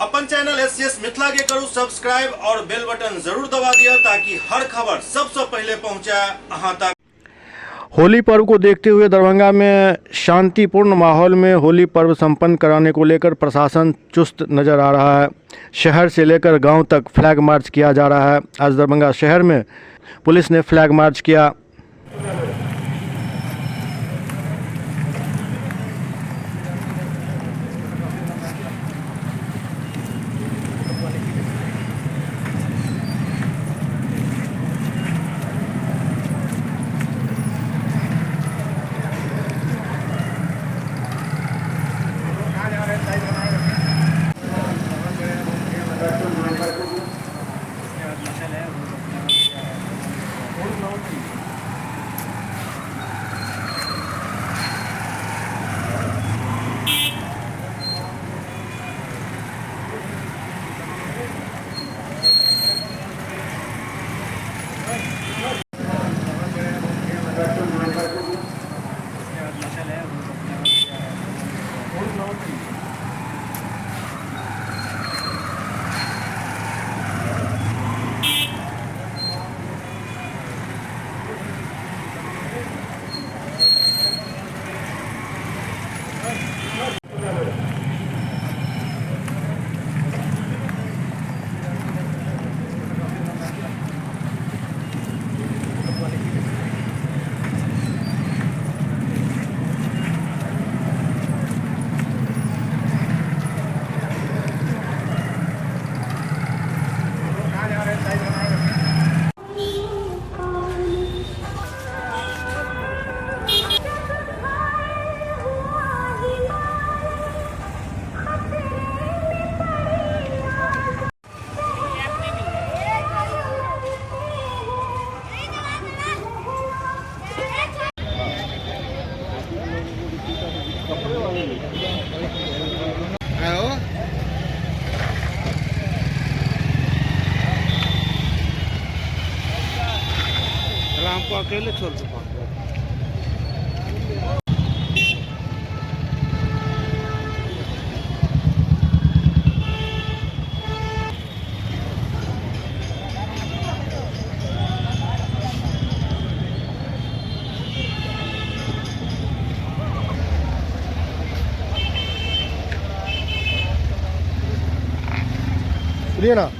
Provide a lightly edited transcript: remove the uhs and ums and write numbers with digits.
अपन channel SCS Mithila के करू subscribe और बेल बटन जरूर दबा दिया ताकि हर खबर सबसे पहले पहुंचा अहां तक। होली पर्व को देखते हुए दरभंगा में शांतिपूर्ण माहौल में होली पर्व संपन्न कराने को लेकर प्रशासन चुस्त नज़र आ रहा है। शहर से लेकर गांव तक फ्लैग मार्च किया जा रहा है। आज दरभंगा शहर में पुलिस ने फ्लैग मार्च किया। हमको अकेले छोड़ चुका सुनिए ना।